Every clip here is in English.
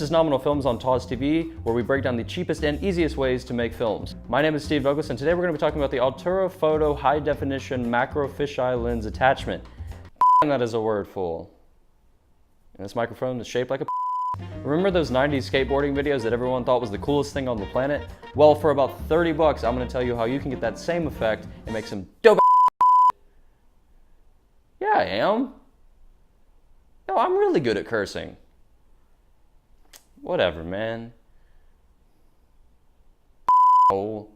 This is Nominal Films on TAWS TV, where we break down the cheapest and easiest ways to make films. My name is Steve Douglas, and today we're going to be talking about the Altura Photo High Definition Macro Fisheye Lens Attachment. That is a word, fool. And this microphone is shaped like a Remember those 90s skateboarding videos that everyone thought was the coolest thing on the planet? Well, for about 30 bucks, I'm going to tell you how you can get that same effect and make some dope. Yeah, I am. No, I'm really good at cursing. Whatever, man. Oh.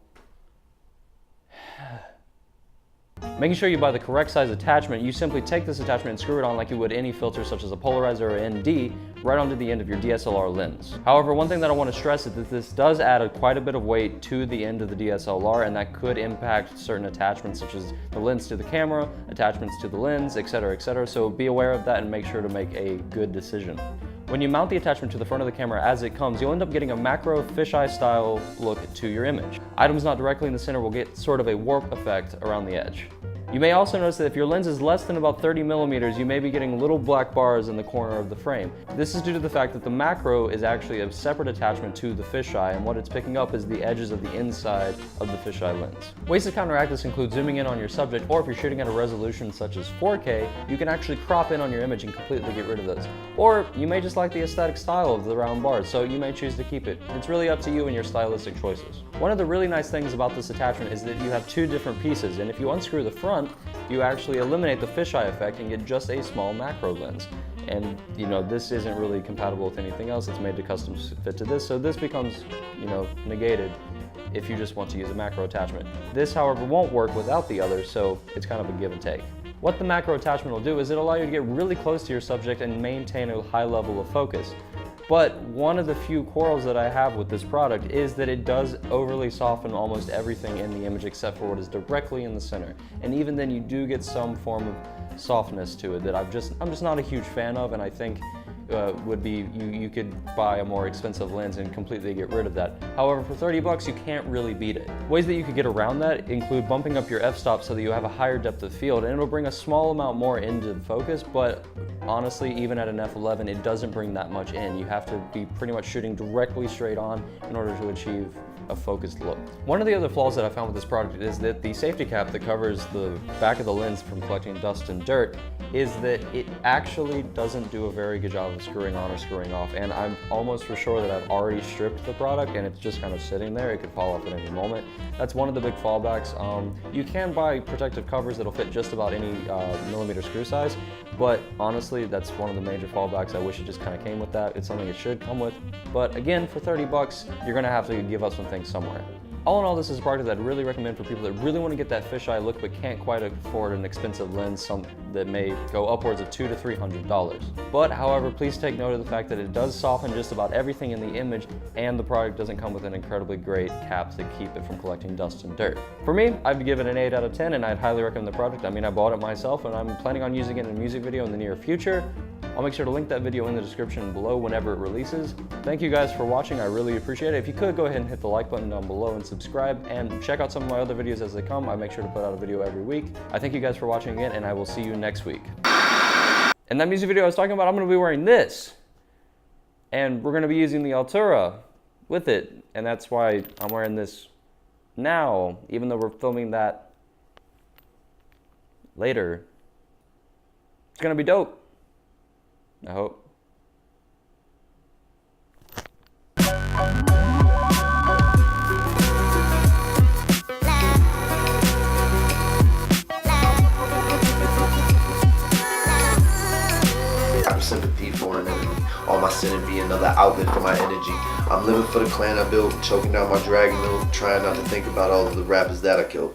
Making sure you buy the correct size attachment, you simply take this attachment and screw it on like you would any filter such as a polarizer or ND right onto the end of your DSLR lens. However, one thing that I want to stress is that this does add quite a bit of weight to the end of the DSLR, and that could impact certain attachments such as the lens to the camera, attachments to the lens, etc., so be aware of that and make sure to make a good decision. When you mount the attachment to the front of the camera as it comes, you'll end up getting a macro fisheye style look to your image. Items not directly in the center will get sort of a warp effect around the edge. You may also notice that if your lens is less than about 30 millimeters, you may be getting little black bars in the corner of the frame. This is due to the fact that the macro is actually a separate attachment to the fisheye, and what it's picking up is the edges of the inside of the fisheye lens. Ways to counteract this include zooming in on your subject, or if you're shooting at a resolution such as 4K, you can actually crop in on your image and completely get rid of those. Or you may just like the aesthetic style of the round bars, so you may choose to keep it. It's really up to you and your stylistic choices. One of the really nice things about this attachment is that you have two different pieces, and if you unscrew the front, you actually eliminate the fisheye effect and get just a small macro lens. And you know, this isn't really compatible with anything else. It's made to custom fit to this, so this becomes, you know, negated if you just want to use a macro attachment. This, however, won't work without the other, so it's kind of a give and take. What the macro attachment will do is it'll allow you to get really close to your subject and maintain a high level of focus. But one of the few quarrels that I have with this product is that it does overly soften almost everything in the image except for what is directly in the center. And even then you do get some form of softness to it that I'm just not a huge fan of, and I think would be you could buy a more expensive lens and completely get rid of that. However, for 30 bucks, you can't really beat it. Ways that you could get around that include bumping up your f-stop so that you have a higher depth of field, and it'll bring a small amount more into the focus, but honestly, even at an f11, it doesn't bring that much in. You have to be pretty much shooting directly straight on in order to achieve a focused look. One of the other flaws that I found with this product is that the safety cap that covers the back of the lens from collecting dust and dirt is that it actually doesn't do a very good job of screwing on or screwing off, and I'm almost for sure that I've already stripped the product and it's just kind of sitting there. It could fall off at any moment. That's one of the big fallbacks. You can buy protective covers that'll fit just about any millimeter screw size, but honestly, that's one of the major fallbacks. I wish it just kind of came with that. It's something it should come with, but again, for 30 bucks, you're gonna have to give up some things somewhere. All in all, this is a product that I'd really recommend for people that really want to get that fisheye look but can't quite afford an expensive lens, that may go upwards of $200 to $300. But however, please take note of the fact that it does soften just about everything in the image, and the product doesn't come with an incredibly great cap to keep it from collecting dust and dirt. For me, I'd give it an 8 out of 10, and I'd highly recommend the product. I mean, I bought it myself, and I'm planning on using it in a music video in the near future. I'll make sure to link that video in the description below whenever it releases. Thank you guys for watching, I really appreciate it. If you could, go ahead and hit the like button down below and subscribe, and check out some of my other videos as they come. I make sure to put out a video every week. I thank you guys for watching again, and I will see you next week. In that music video I was talking about, I'm gonna be wearing this. And we're gonna be using the Altura with it, and that's why I'm wearing this now, even though we're filming that later. It's gonna be dope. I hope. I'm sympathy for an enemy. All my sin be another outlet for my energy. I'm living for the clan I built, choking down my dragon milk, trying not to think about all of the rappers that I killed.